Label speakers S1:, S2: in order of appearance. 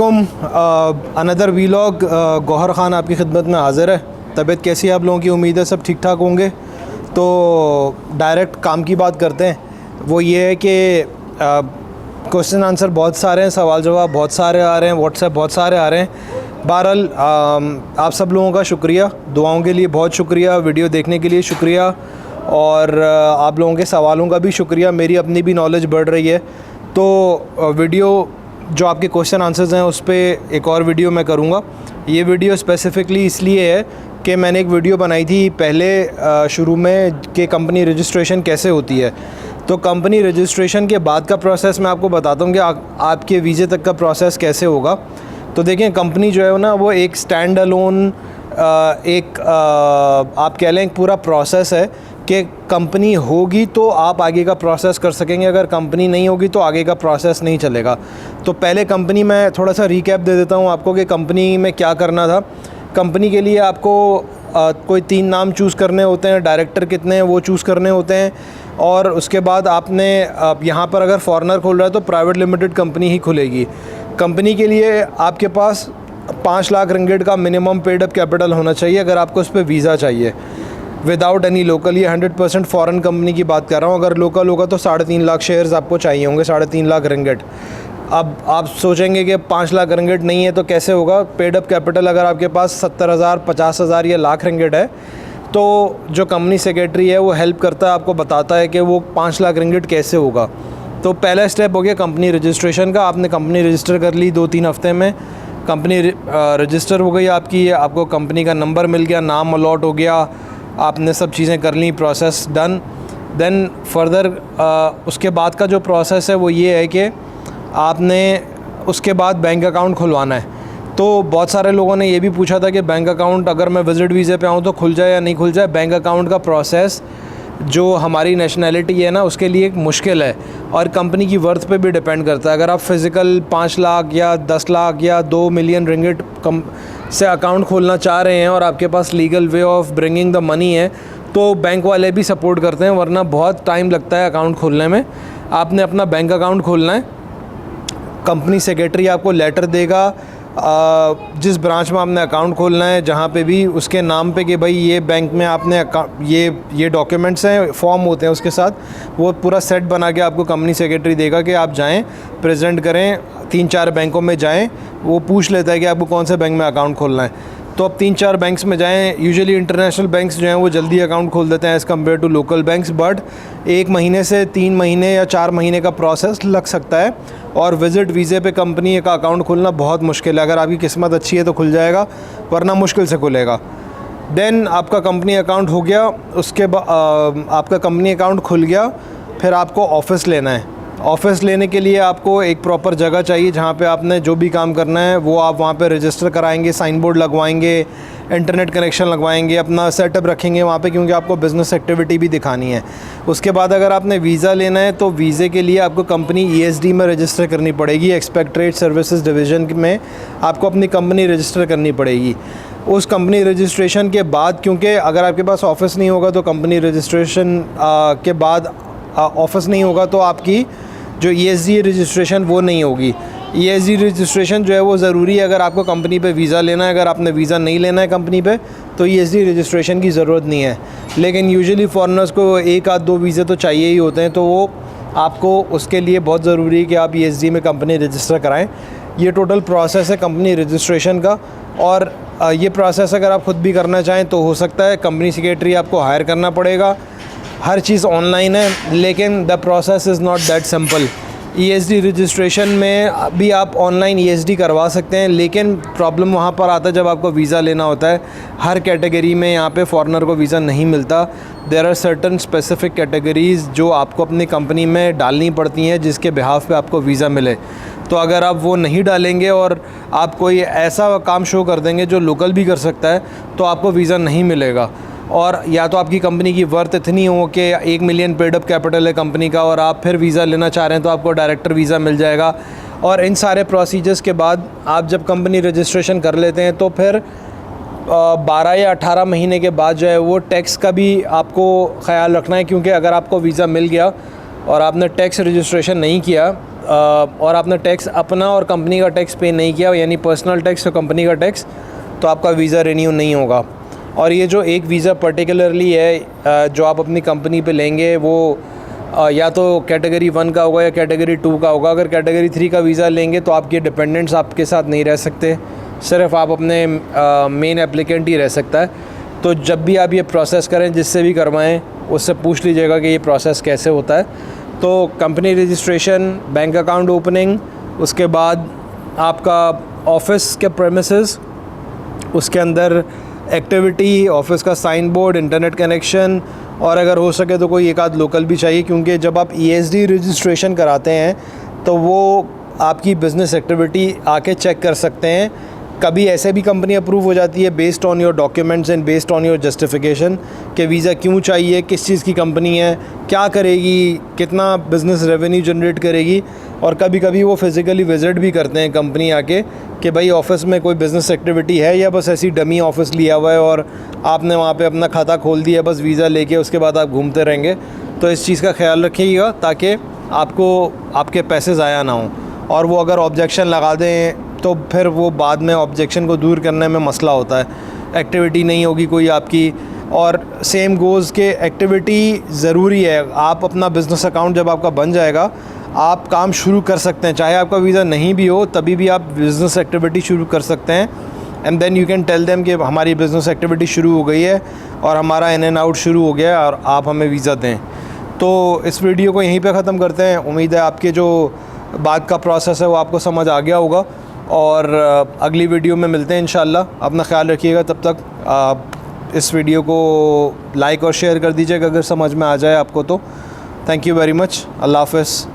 S1: Another vlog. Gauhar Khan आपकी खिदमत में हाज़िर है। तबीयत कैसी है आप लोगों की? उम्मीद है सब ठीक ठाक होंगे। तो डायरेक्ट काम की बात करते हैं। वो ये है कि क्वेश्चन आंसर बहुत सारे हैं, सवाल जवाब बहुत सारे आ रहे हैं, व्हाट्सएप बहुत सारे आ रहे हैं। बहरहाल आप सब लोगों का शुक्रिया, दुआओं के लिए बहुत शुक्रिया, वीडियो देखने के लिए शुक्रिया, और आप लोगों के सवालों का भी शुक्रिया। मेरी अपनी भी नॉलेज बढ़ रही है। तो वीडियो जो आपके क्वेश्चन आंसर्स हैं उस पर एक और वीडियो मैं करूँगा। ये वीडियो स्पेसिफ़िकली इसलिए है कि मैंने एक वीडियो बनाई थी पहले शुरू में कि कंपनी रजिस्ट्रेशन कैसे होती है। तो कंपनी रजिस्ट्रेशन के बाद का प्रोसेस मैं आपको बताता हूँ कि आपके वीज़े तक का प्रोसेस कैसे होगा। तो देखें, कंपनी जो है ना वो एक स्टैंड अलोन आप कह लें एक पूरा प्रोसेस है कि कंपनी होगी तो आप आगे का प्रोसेस कर सकेंगे, अगर कंपनी नहीं होगी तो आगे का प्रोसेस नहीं चलेगा। तो पहले कंपनी मैं थोड़ा सा रिकैप दे देता हूँ आपको कि कंपनी में क्या करना था। कंपनी के लिए आपको कोई 3 नाम चूज़ करने होते हैं, डायरेक्टर कितने हैं वो चूज़ करने होते हैं, और उसके बाद आपने यहाँ पर अगर फॉरेनर खोल रहा है तो प्राइवेट लिमिटेड कंपनी ही खुलेगी। कंपनी के लिए आपके पास 5 लाख रिंगिट का मिनिमम पेड अप कैपिटल होना चाहिए अगर आपको उस पर वीज़ा चाहिए, विदाउट एनी लोकल। ये 100% फ़ॉरेन कंपनी की बात कर रहा हूँ। अगर लोकल होगा तो 3.5 लाख शेयर्स आपको चाहिए होंगे, 3.5 लाख रिंगिट। अब आप सोचेंगे कि 5 लाख रिंगिट नहीं है तो कैसे होगा। पेड अप कैपिटल अगर आपके पास 70,000, 50,000 या लाख रिंगिट है तो जो कंपनी सेक्रेटरी है वो हेल्प करता है, आपको बताता है कि वो 5 लाख रिंगिट कैसे होगा। तो पहला स्टेप हो गया कंपनी रजिस्ट्रेशन का। आपने कंपनी रजिस्टर कर ली 2-3 हफ्ते में, कंपनी रजिस्टर हो गई आपकी, आपको कंपनी का नंबर मिल गया, नाम अलॉट हो गया, आपने सब चीज़ें कर ली, प्रोसेस डन। देन फर्दर उसके बाद का जो प्रोसेस है वो ये है कि आपने उसके बाद बैंक अकाउंट खुलवाना है। तो बहुत सारे लोगों ने ये भी पूछा था कि बैंक अकाउंट अगर मैं विज़िट वीज़े पे आऊँ तो खुल जाए या नहीं खुल जाए। बैंक अकाउंट का प्रोसेस जो हमारी नेशनैलिटी है ना उसके लिए एक मुश्किल है, और कंपनी की वर्थ पे भी डिपेंड करता है। अगर आप फ़िज़िकल 5 लाख या 10 लाख या 2 मिलियन रिंगिट से अकाउंट खोलना चाह रहे हैं और आपके पास legal way of bringing the money है तो बैंक वाले भी सपोर्ट करते हैं, वरना बहुत टाइम लगता है अकाउंट खोलने में। आपने अपना बैंक अकाउंट खोलना है, कंपनी सेक्रेटरी आपको लेटर देगा जिस ब्रांच में आपने अकाउंट खोलना है, जहाँ पे भी उसके नाम पे कि भाई ये बैंक में आपने ये डॉक्यूमेंट्स हैं, फॉर्म होते हैं उसके साथ, वो पूरा सेट बना के आपको कंपनी सेक्रेटरी देगा कि आप जाएं प्रेजेंट करें, 3-4 बैंकों में जाएं। वो पूछ लेता है कि आपको कौन से बैंक में अकाउंट खोलना है। तो अब 3-4 बैंक्स में जाएं। यूजुअली इंटरनेशनल बैंक्स जो हैं वो जल्दी अकाउंट खोल देते हैं as compared to local banks, but 1 महीने से 3 महीने या 4 महीने का प्रोसेस लग सकता है। और विज़िट वीज़े पे कंपनी का अकाउंट खोलना बहुत मुश्किल है। अगर आपकी किस्मत अच्छी है तो खुल जाएगा, वरना मुश्किल से खुलेगा। देन आपका कंपनी अकाउंट हो गया, उसके बाद आपका कंपनी अकाउंट खुल गया, फिर आपको ऑफ़िस लेना है। ऑफ़िस लेने के लिए आपको एक प्रॉपर जगह चाहिए जहाँ पे आपने जो भी काम करना है वो आप वहाँ पे रजिस्टर कराएंगे, साइन बोर्ड लगवाएंगे, इंटरनेट कनेक्शन लगवाएंगे, अपना सेटअप रखेंगे वहाँ पे, क्योंकि आपको बिज़नेस एक्टिविटी भी दिखानी है। उसके बाद अगर आपने वीज़ा लेना है तो वीज़े के लिए आपको कंपनी ESD में रजिस्टर करनी पड़ेगी, एक्सपेक्ट्रेट सर्विसेज डिवीज़न में आपको अपनी कंपनी रजिस्टर करनी पड़ेगी। उस कंपनी रजिस्ट्रेशन के बाद, क्योंकि अगर आपके पास ऑफ़िस नहीं होगा तो कंपनी रजिस्ट्रेशन के बाद ऑफ़िस नहीं होगा तो आपकी जो ESD रजिस्ट्रेशन वो नहीं होगी। ESD रजिस्ट्रेशन जो है वो ज़रूरी है अगर आपको कंपनी पे वीज़ा लेना है। अगर आपने वीज़ा नहीं लेना है कंपनी पे तो ESD रजिस्ट्रेशन की ज़रूरत नहीं है। लेकिन यूजुअली फॉरेनर्स को 1-2 वीज़े तो चाहिए ही होते हैं, तो वो आपको उसके लिए बहुत ज़रूरी है कि आप ESD में कंपनी रजिस्टर कराएँ। ये टोटल प्रोसेस है कंपनी रजिस्ट्रेशन का, और ये प्रोसेस अगर आप ख़ुद भी करना चाहें तो हो सकता है। कंपनी सेक्रेटरी आपको हायर करना पड़ेगा, हर चीज़ ऑनलाइन है, लेकिन the process is not that simple. ESD registration में भी आप ऑनलाइन ESD करवा सकते हैं, लेकिन प्रॉब्लम वहाँ पर आता है जब आपको वीज़ा लेना होता है। हर कैटेगरी में यहाँ पे फॉरेनर को वीज़ा नहीं मिलता। There are certain specific categories जो आपको अपनी कंपनी में डालनी पड़ती हैं जिसके बिहाफ पे आपको वीज़ा मिले। तो अगर आप वो नहीं डालेंगे और आप कोई ऐसा काम शो कर देंगे जो लोकल भी कर सकता है तो आपको वीज़ा नहीं मिलेगा। और या तो आपकी कंपनी की वर्थ इतनी हो कि 1 मिलियन पेड अप कैपिटल है कंपनी का, और आप फिर वीज़ा लेना चाह रहे हैं तो आपको डायरेक्टर वीज़ा मिल जाएगा। और इन सारे प्रोसीजर्स के बाद आप जब कंपनी रजिस्ट्रेशन कर लेते हैं तो फिर 12 या 18 महीने के बाद जो है वो टैक्स का भी आपको ख्याल रखना है, क्योंकि अगर आपको वीज़ा मिल गया और आपने टैक्स रजिस्ट्रेशन नहीं किया और आपने टैक्स अपना और कंपनी का टैक्स पे नहीं किया, यानी पर्सनल टैक्स और कंपनी का टैक्स, तो आपका वीज़ा रिन्यू नहीं होगा। और ये जो एक वीज़ा पर्टिकुलरली है जो आप अपनी कंपनी पे लेंगे वो या तो कैटेगरी 1 का होगा या कैटेगरी 2 का होगा। अगर कैटेगरी 3 का वीज़ा लेंगे तो आपके डिपेंडेंट्स आपके साथ नहीं रह सकते, सिर्फ आप अपने मेन एप्लीकेंट ही रह सकता है। तो जब भी आप ये प्रोसेस करें, जिससे भी करवाएं, उससे पूछ लीजिएगा कि ये प्रोसेस कैसे होता है। तो company registration, bank account opening, उसके बाद आपका ऑफिस के प्रेमिसेस, उसके अंदर एक्टिविटी, ऑफिस का साइन बोर्ड, इंटरनेट कनेक्शन, और अगर हो सके तो कोई एक आध लोकल भी चाहिए, क्योंकि जब आप ESD रजिस्ट्रेशन कराते हैं तो वो आपकी बिज़नेस एक्टिविटी आके चेक कर सकते हैं। कभी ऐसे भी कंपनी अप्रूव हो जाती है based on your documents and based on your justification कि वीज़ा क्यों चाहिए, किस चीज़ की कंपनी है, क्या करेगी, कितना बिज़नेस रेवेन्यू जनरेट करेगी। और कभी कभी वो फिज़िकली विज़िट भी करते हैं कंपनी आके कि भाई ऑफिस में कोई बिज़नेस एक्टिविटी है या बस ऐसी डमी ऑफिस लिया हुआ है और आपने वहाँ पे अपना खाता खोल दिया बस वीज़ा लेके, उसके बाद आप घूमते रहेंगे। तो इस चीज़ का ख्याल रखिएगा ताकि आपको आपके पैसे ज़ाया ना हों। और वो अगर ऑब्जेक्शन लगा दें तो फिर वो बाद में ऑब्जेक्शन को दूर करने में मसला होता है, एक्टिविटी नहीं होगी कोई आपकी। और सेम गोज़ के एक्टिविटी ज़रूरी है। आप अपना बिज़नेस अकाउंट जब आपका बन जाएगा, आप काम शुरू कर सकते हैं, चाहे आपका वीज़ा नहीं भी हो तभी भी आप बिज़नेस एक्टिविटी शुरू कर सकते हैं। And then you can tell them कि हमारी बिज़नेस एक्टिविटी शुरू हो गई है और हमारा इन एंड आउट शुरू हो गया है और आप हमें वीज़ा दें। तो इस वीडियो को यहीं पे ख़त्म करते हैं। उम्मीद है आपके जो बाद का प्रोसेस है वो आपको समझ आ गया होगा, और अगली वीडियो में मिलते हैं इंशाल्लाह। अपना ख्याल रखिएगा। तब तक आप इस वीडियो को लाइक और शेयर कर दीजिएगा अगर समझ में आ जाए आपको तो। Thank you very much. अल्लाह हाफ़िज़।